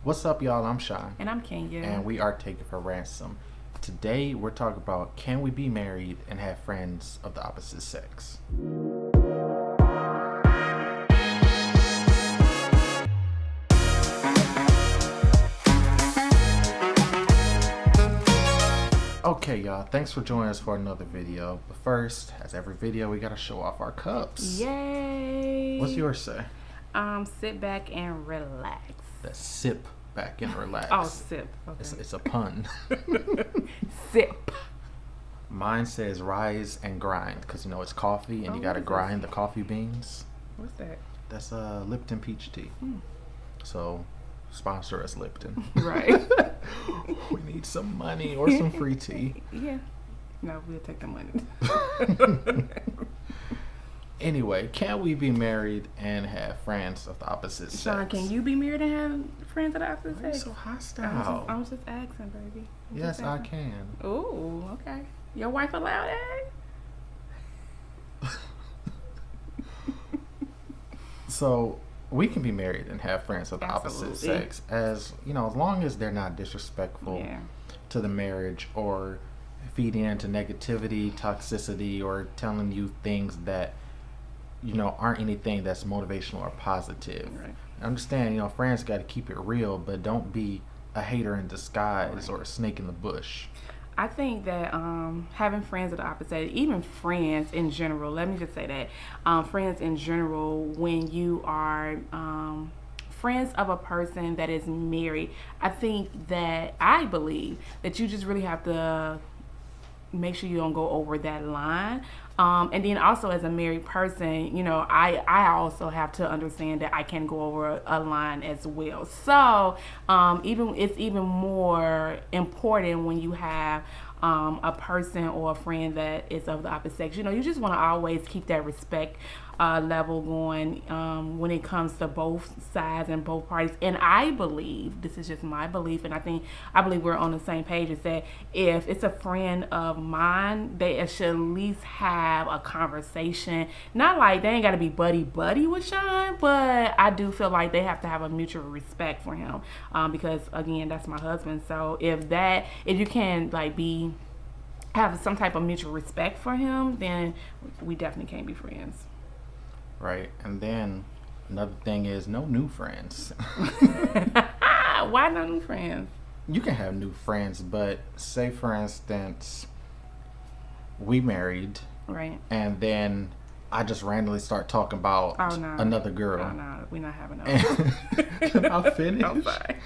What's up, y'all? I'm Shawn. And I'm Kenya. And we are taking for ransom. Today, we're talking about can we be married and have friends of the opposite sex? Okay, y'all. Thanks for joining us for another video. But first, as every video, we gotta show off our cups. Yay! What's yours say? Sit back and relax. That's sip back and relax. Oh, sip. Okay. It's a pun. Sip. Mine says rise and grind because it's coffee and you gotta grind the coffee beans. What's that? That's Lipton peach tea. So sponsor us, Lipton. Right. We need some money or some free tea. Yeah. No, we'll take the money. Anyway, can we be married and have friends of the opposite sex? Shawn, can you be married and have friends of the opposite Why are you sex? so hostile? I was just asking, baby. Yes, I can. Ooh, okay. Your wife allowed that? So we can be married and have friends of the opposite Absolutely. sex, as long as they're not disrespectful to the marriage or feeding into negativity, toxicity, or telling you things that aren't anything that's motivational or positive. Right. I understand, friends got to keep it real, but don't be a hater in disguise or a snake in the bush. I think that having friends of the opposite, even friends in general, let me just say that, friends in general, when you are friends of a person that is married, I believe that you just really have to make sure you don't go over that line. And then also as a married person, I also have to understand that I can go over a line as well. So it's even more important when you have a person or a friend that is of the opposite sex. You just want to always keep that respect level going when it comes to both sides and both parties. And I believe, this is just my belief, and I believe we're on the same page, is that if it's a friend of mine, they should at least have a conversation. Not like they ain't got to be buddy with Shawn, but I do feel like they have to have a mutual respect for him because again, that's my husband. So if you can have some type of mutual respect for him, then we definitely can't be friends. Right. And then another thing is no new friends. Why no new friends? You can have new friends, but say for instance we married, right, and then I just randomly start talking about another girl. Oh no, we're not having those. Can I finish? I'm sorry.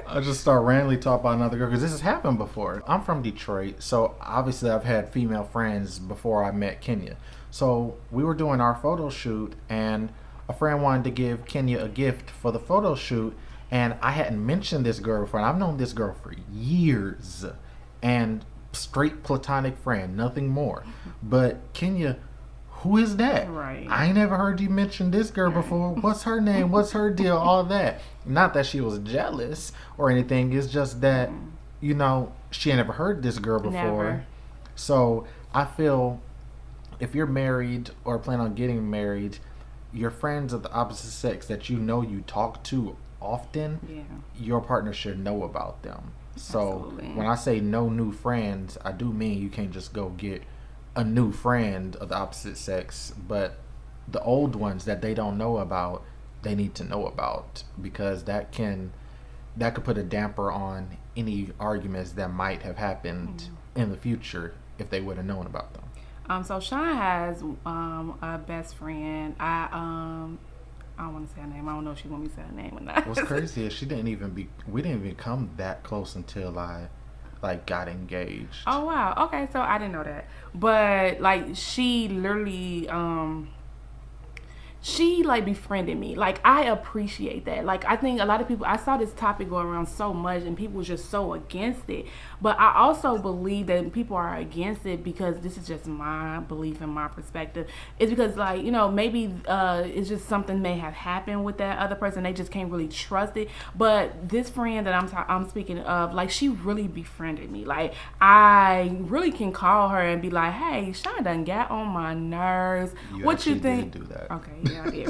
I just start randomly talking about another girl because this has happened before. I'm from Detroit, so obviously I've had female friends before I met Kenya. So we were doing our photo shoot, and a friend wanted to give Kenya a gift for the photo shoot, and I hadn't mentioned this girl before. And I've known this girl for years, and straight platonic friend, nothing more. But Kenya, who is that? Right. I ain't never heard you mention this girl before. What's her name? What's her deal? All that. Not that she was jealous or anything. It's just that, she ain't never heard this girl before. Never. So I feel if you're married or plan on getting married, your friends of the opposite sex that you talk to often, your partner should know about them. So when I say no new friends, I do mean you can't just go get a new friend of the opposite sex, but the old ones that they don't know about, they need to know about, because that could put a damper on any arguments that might have happened in the future if they would have known about them. So Shawn has a best friend. I don't want to say her name. I don't know if she want me to say her name or not. What's crazy is we didn't even come that close until I got engaged. Oh wow. Okay, so I didn't know that. But she literally she befriended me. I appreciate that. I think a lot of people, I saw this topic go around so much and people were just so against it. But I also believe that people are against it because this is just my belief and my perspective. It's because maybe it's just something may have happened with that other person. They just can't really trust it. But this friend that I'm speaking of, she really befriended me. I really can call her and be like, hey, Shawn done got on my nerves. You what you think? Did do that. Okay. out here.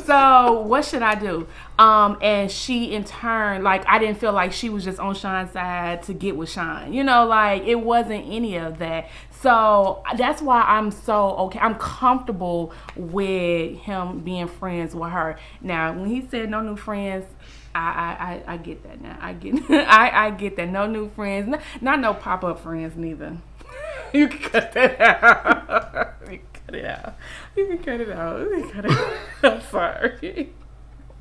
So what should I do? And she in turn, like, I didn't feel like she was just on Shawn's side to get with Shawn. You know, like, it wasn't any of that. So that's why I'm so okay. I'm comfortable with him being friends with her. Now, when he said no new friends, I get that now. I get I get that. No new friends. Not no pop up friends neither. You can cut that out. You can cut it out. You can cut it out. You can cut it out. I'm sorry.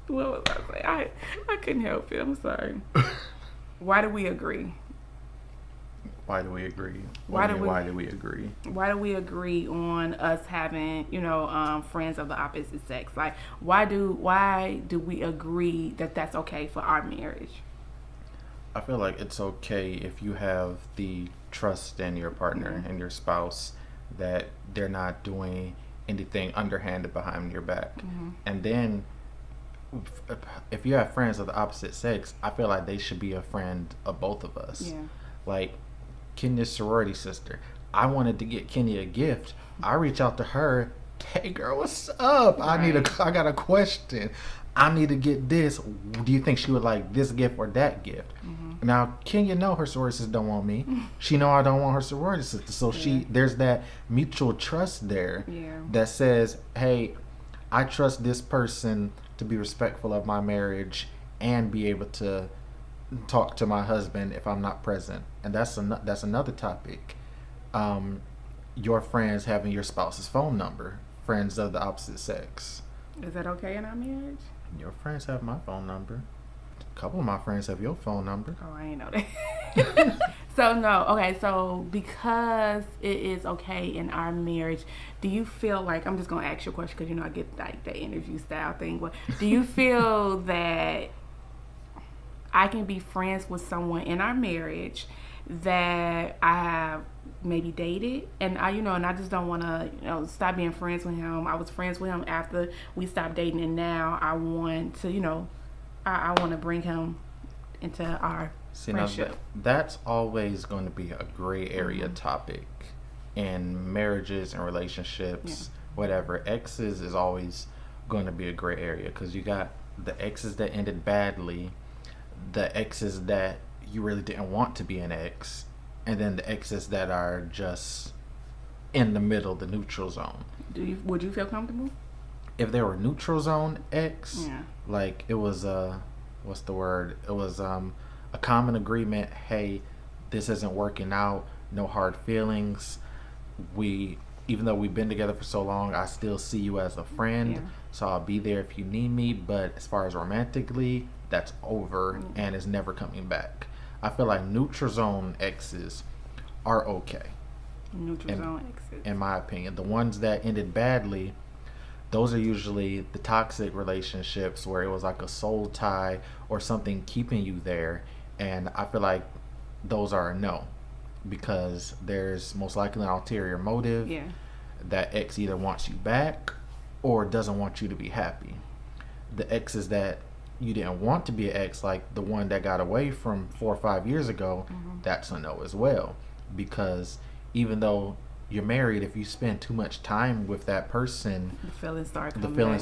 What was I saying? I couldn't help it. I'm sorry. Why do we agree? Why do we agree? Why do we agree? Why do we agree on us having, friends of the opposite sex? Like, why do we agree that that's okay for our marriage? I feel like it's okay if you have the trust in your partner and your spouse that they're not doing anything underhanded behind your back. And then if you have friends of the opposite sex, I feel like they should be a friend of both of us. Yeah. Like Kenya's sorority sister. I wanted to get Kenya a gift. I reach out to her. Hey girl, what's up? Right. I got a question. I need to get this. Do you think she would like this gift or that gift? Now Kenya know her sorority sister don't want me. She know I don't want her sorority sister. So there's that mutual trust there that says, hey, I trust this person to be respectful of my marriage and be able to talk to my husband if I'm not present. And that's another topic. Your friends having your spouse's phone number, friends of the opposite sex. Is that okay in our marriage? Your friends have my phone number. A couple of my friends have your phone number. Oh, I ain't know that. So no, okay. So because it is okay in our marriage, do you feel like, I'm just gonna ask you a question because I get like that interview style thing. But do you feel that I can be friends with someone in our marriage that I have maybe dated, and I just don't want to stop being friends with him. I was friends with him after we stopped dating, and now I want to I want to bring him into our friendship. Now that's always going to be a gray area topic in marriages and relationships. Whatever, exes is always going to be a gray area because you got the exes that ended badly, the exes that you really didn't want to be an ex, and then the exes that are just in the middle, the neutral zone. Would you feel comfortable if they were neutral zone ex? Like it was what's the word? It was a common agreement. Hey, this isn't working out. No hard feelings. Even though we've been together for so long, I still see you as a friend. So I'll be there if you need me. But as far as romantically, that's over and is never coming back. I feel like neutral zone exes are okay. Neutral zone exes. In my opinion. The ones that ended badly, those are usually the toxic relationships where it was like a soul tie or something keeping you there. And I feel like those are a no. Because there's most likely an ulterior motive. That ex either wants you back or doesn't want you to be happy. The exes that you didn't want to be an ex, like the one that got away from 4 or 5 years ago, that's a no as well. Because even though you're married, if you spend too much time with that person, the feelings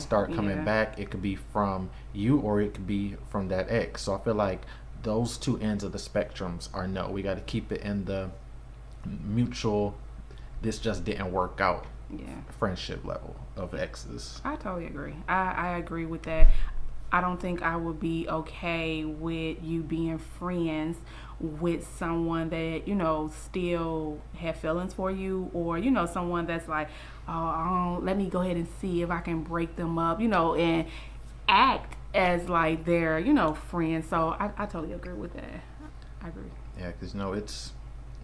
start coming back. It could be from you or it could be from that ex. So I feel like those two ends of the spectrums are no. We got to keep it in the mutual, this just didn't work out friendship level of exes. I totally agree. I agree with that. I don't think I would be okay with you being friends with someone that, still have feelings for you, or, someone that's like, let me go ahead and see if I can break them up, and act as like their, friends. So I totally agree with that. I agree. Yeah, because, it's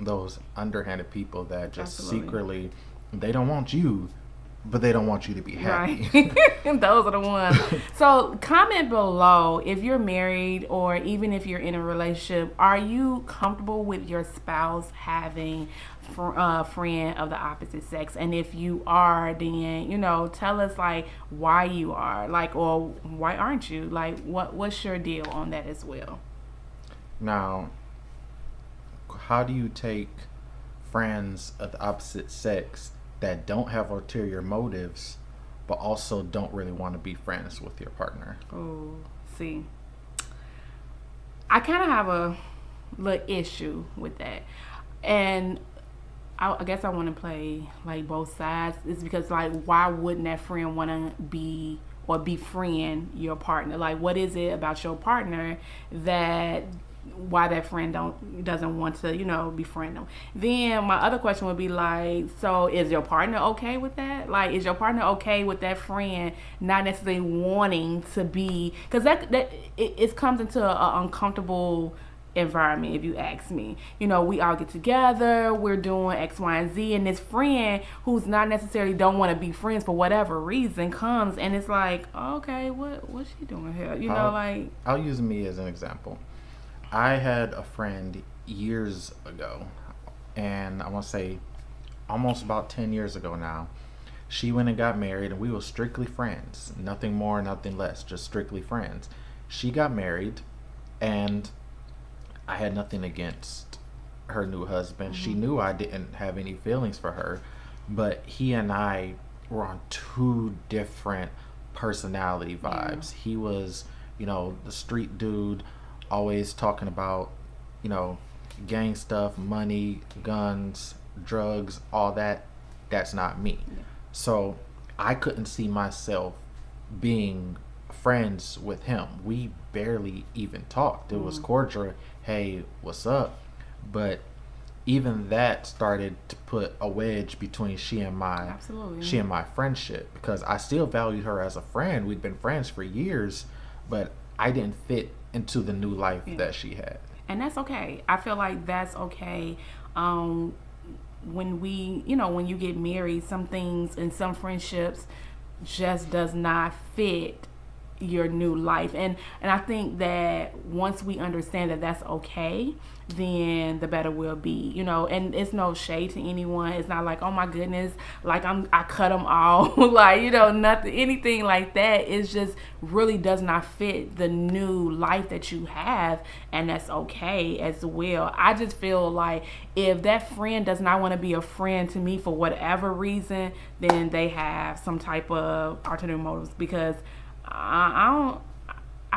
those underhanded people that just secretly, they don't want you, but they don't want you to be happy. Right. Those are the ones. So comment below if you're married or even if you're in a relationship. Are you comfortable with your spouse having a friend of the opposite sex? And if you are, then tell us like why you are, like, or why aren't you? Like what's your deal on that as well? Now, how do you take friends of the opposite sex that don't have ulterior motives but also don't really want to be friends with your partner. Oh, see, I kind of have a little issue with that, and I guess I want to play like both sides. It's because like, why wouldn't that friend want to be or befriend your partner? Like, what is it about your partner that why that friend doesn't want to befriend them? Then my other question would be like, so is your partner okay with that? Like, is your partner okay with that friend not necessarily wanting to be, because it comes into an uncomfortable environment, if you ask me. We all get together, we're doing X, Y, and Z, and this friend who's not necessarily don't want to be friends for whatever reason comes, and it's like, okay, what's she doing here? Like, I'll use me as an example. I had a friend years ago, and I want to say almost about 10 years ago now. She went and got married, and we were strictly friends. Nothing more, nothing less, just strictly friends. She got married, and I had nothing against her new husband. Mm-hmm. She knew I didn't have any feelings for her, but he and I were on two different personality vibes. Yeah. He was, the street dude, always talking about, gang stuff, money, guns, drugs, all that. That's not me. Yeah. So I couldn't see myself being friends with him. We barely even talked. It was cordial. Hey, what's up? But even that started to put a wedge between she and my friendship, because I still valued her as a friend. We'd been friends for years, but I didn't fit into the new life that she had. And that's okay. I feel like that's okay. When when you get married, some things and some friendships just does not fit your new life, and I think that once we understand that that's okay, then the better we'll be. And it's no shade to anyone. It's not like, oh my goodness, like I cut them off like, nothing, anything like that. It just really does not fit the new life that you have, and that's okay as well. I just feel like if that friend does not want to be a friend to me for whatever reason, then they have some type of alternative motives, because I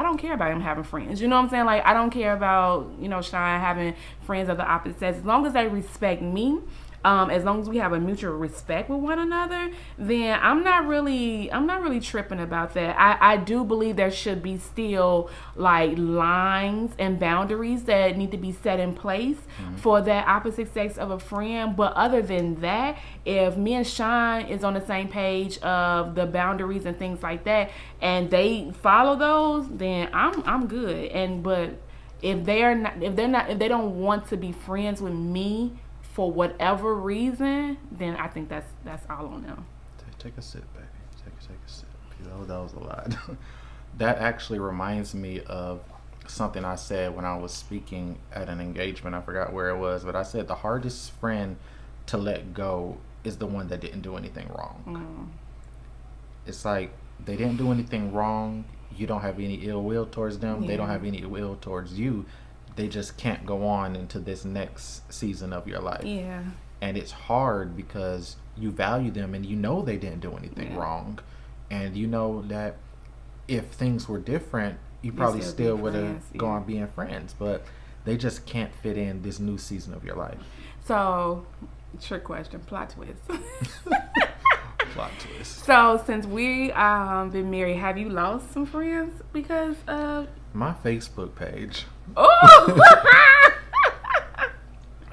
don't care about him having friends. You know what I'm saying? Like, I don't care about, Shawn having friends of the opposite sex. As long as they respect me, as long as we have a mutual respect with one another, then I'm not really tripping about that. I do believe there should be still like lines and boundaries that need to be set in place for that opposite sex of a friend. But other than that, if me and Shawn is on the same page of the boundaries and things like that, and they follow those, then I'm good. But if they don't want to be friends with me for whatever reason, then I think that's all on them. Take a sip, baby. Take a sip. That was a lot. That actually reminds me of something I said when I was speaking at an engagement. I forgot where it was, but I said the hardest friend to let go is the one that didn't do anything wrong. It's like they didn't do anything wrong. You don't have any ill will towards them. Yeah. They don't have any ill will towards you. They just can't go on into this next season of your life. Yeah. And it's hard because you value them and they didn't do anything wrong. And that if things were different, you probably still would have gone being friends. But they just can't fit in this new season of your life. So, trick question, plot twist. Plot twist. So, since we been married, have you lost some friends because of my Facebook page? Oh!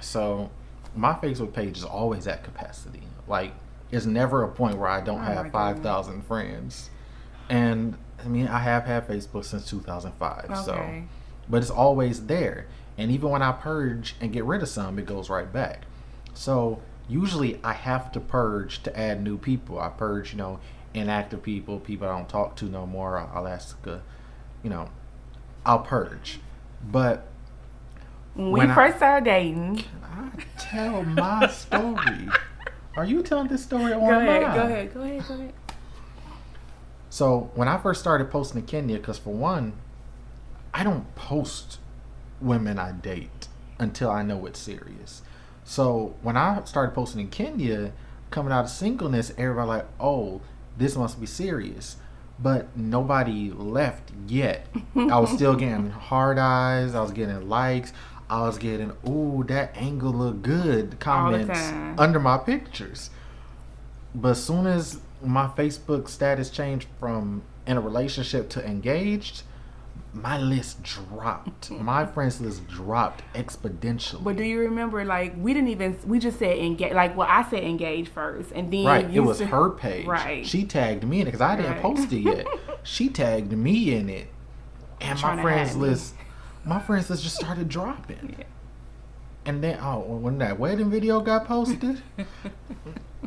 So, my Facebook page is always at capacity. Like, there's never a point where I don't have 5,000 friends. And, I mean, I have had Facebook since 2005. Okay. So, but it's always there. And even when I purge and get rid of some, it goes right back. So, usually I have to purge to add new people. I purge, inactive people I don't talk to no more. I'll ask, I'll purge. But when we first started dating, can I tell my story? Are you telling this story online? Go ahead. So when I first started posting to Kenya, because for one, I don't post women I date until I know it's serious. So when I started posting in Kenya, coming out of singleness, everybody like, oh, this must be serious. But nobody left yet. I was still getting hard eyes. I was getting likes. I was getting, ooh, that angle look good comments under my pictures. But as soon as my Facebook status changed from in a relationship to engaged, my list dropped. My friends list dropped exponentially. But do you remember, like, we just said engage. Like, well, I said engage first, and then right, it was her page. Right, she tagged me in it because I didn't post it yet. She tagged me in it, and my friends list just started dropping. Yeah. And then, when that wedding video got posted,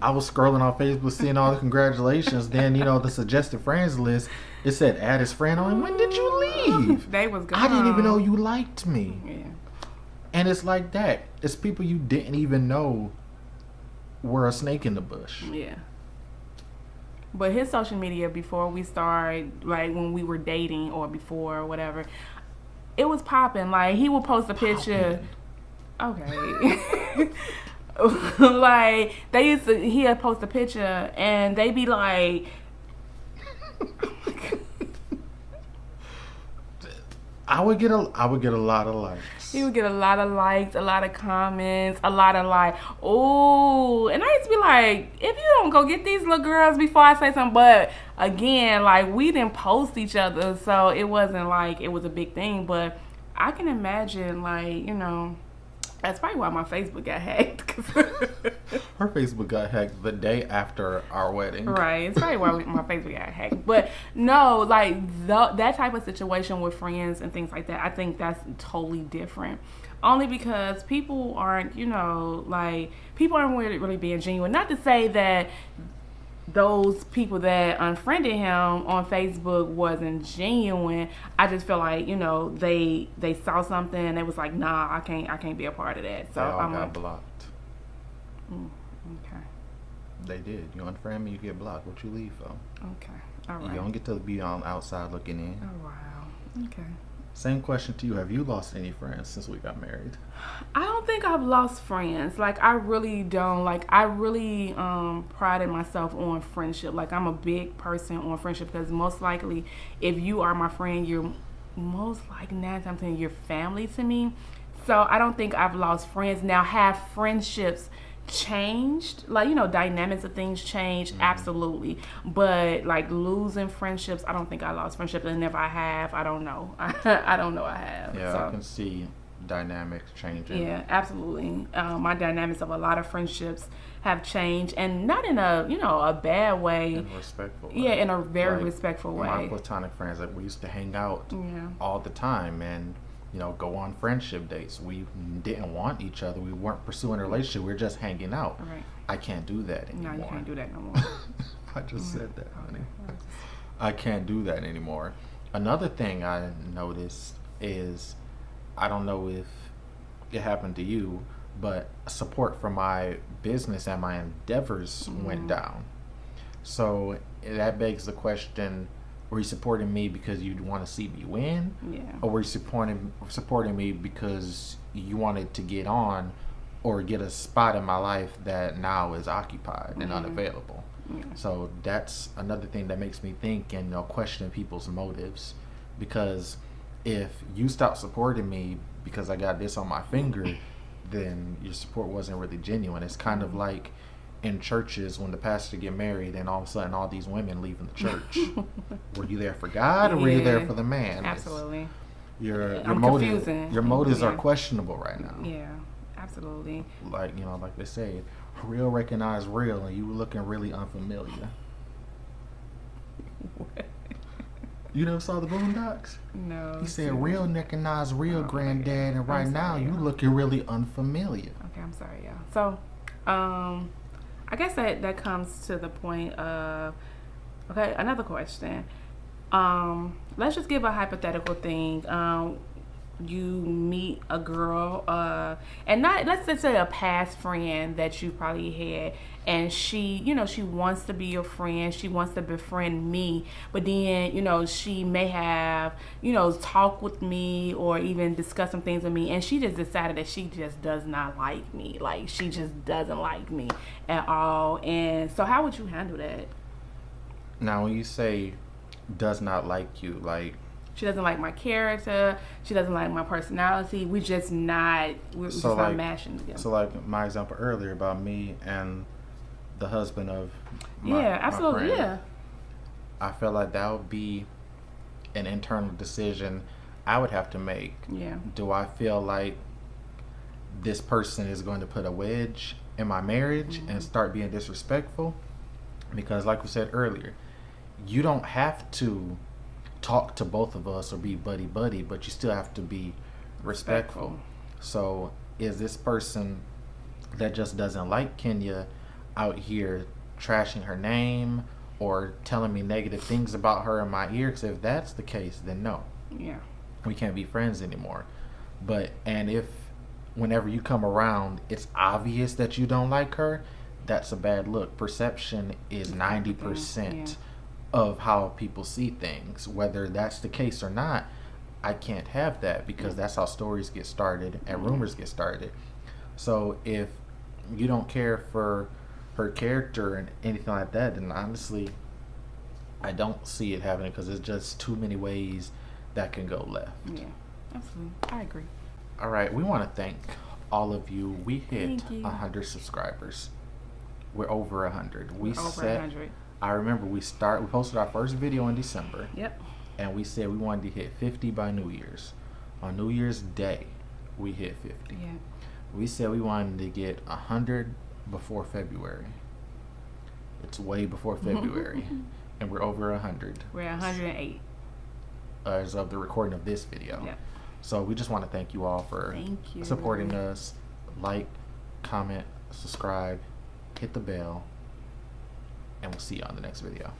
I was scrolling on Facebook, seeing all the congratulations. Then, the suggested friends list, it said add as friend. I'm like, when did you leave? They was gone. I didn't even know you liked me. Yeah. And it's like that. It's people you didn't even know were a snake in the bush. Yeah. But his social media before we started, like when we were dating or before or whatever, it was popping. Like he would post a picture. Okay. Like he'd post a picture and they'd be like, I would get a lot of likes. He would get a lot of likes, a lot of comments, a lot of like, oh, and I used to be like, if you don't go get these little girls before I say something, but again, like we didn't post each other, so it wasn't like it was a big thing, but I can imagine like, that's probably why my Facebook got hacked. Her Facebook got hacked the day after our wedding. Right. It's probably why my Facebook got hacked. But no, like that type of situation with friends and things like that, I think that's totally different. Only because people aren't, people aren't really being genuine. Not to say that those people that unfriended him on Facebook wasn't genuine. I just feel like, they saw something and it was like, nah, I can't be a part of that. So they all I'm got like, blocked. Okay. They did. You unfriend me, you get blocked. What you leave for? Okay. All right. You don't get to be on outside looking in. Oh wow. Okay. Same question to you. Have you lost any friends since we got married? I don't think I've lost friends. Like, I really don't. Like, I really prided myself on friendship. Like, I'm a big person on friendship because most likely, if you are my friend, you're most likely 9 times 10 you're family to me. So I don't think I've lost friends. Now, have friendships changed? Like, dynamics of things changed? Mm-hmm. Absolutely. But like losing friendships, I don't think I lost friendships, and if I have, I don't know. I don't know I have. Yeah, so. I can see dynamics changing. Yeah, absolutely. My dynamics of a lot of friendships have changed, and not in a bad way. In a respectful way. Yeah, in a very respectful way. My platonic friends, we used to hang out all the time and go on friendship dates. We didn't want each other. We weren't pursuing a relationship. We were just hanging out. Right. I can't do that anymore. No, you can't do that no more. I just said that, honey. I can't do that anymore. Another thing I noticed is, I don't know if it happened to you, but support for my business and my endeavors went down. So that begs the question, were you supporting me because you want to see me win? Yeah. Or were you supporting me because you wanted to get on or get a spot in my life that now is occupied and unavailable? Yeah. So that's another thing that makes me think and question people's motives. Because if you stop supporting me because I got this on my finger, then your support wasn't really genuine. It's kind of like in churches when the pastor get married and all of a sudden all these women leaving the church. Were you there for God or were you there for the man? Absolutely. Your confusing. motives are questionable right now. Yeah, absolutely. Like like they say, real recognize real, and you were looking really unfamiliar. What? You never saw the Boondocks? No. He said, real recognize real, granddad, and right now you looking really unfamiliar. Okay, I'm sorry, y'all. So, I guess that comes to the point of, okay, another question. Let's just give a hypothetical thing. You meet a girl, and let's just say a past friend that you probably had, and she wants to be your friend, she wants to befriend me, but then, she may have, talked with me or even discussed some things with me, and she just decided that she just does not like me, like she just doesn't like me at all. And so how would you handle that? Now, when you say does not like you, like she doesn't like my character, she doesn't like my personality. We're just not mashing together. So, like my example earlier about me and the husband of absolutely, my friend, yeah. I feel like that would be an internal decision I would have to make. Yeah. Do I feel like this person is going to put a wedge in my marriage and start being disrespectful? Because, like we said earlier, you don't have to talk to both of us or be buddy buddy, but you still have to be respectful. So, is this person that just doesn't like Kenya out here trashing her name or telling me negative things about her in my ear? Because if that's the case, then no. Yeah. We can't be friends anymore. And if whenever you come around, it's obvious that you don't like her, that's a bad look. Perception is 90% of how people see things. Whether that's the case or not, I can't have that, because that's how stories get started and rumors get started. So if you don't care for her character and anything like that, then honestly, I don't see it happening, because there's just too many ways that can go left. Yeah, absolutely. I agree. All right, we want to thank all of you. We hit 100 subscribers. We're over 100. We're over 100. I remember we posted our first video in December. Yep. And we said we wanted to hit 50 by New Year's. On New Year's Day, we hit 50. Yeah. We said we wanted to get 100 before February. It's way before February. And we're over 100. We're at 108. As of the recording of this video. Yeah. So we just want to thank you all for supporting us. Like, comment, subscribe, hit the bell, and we'll see you on the next video.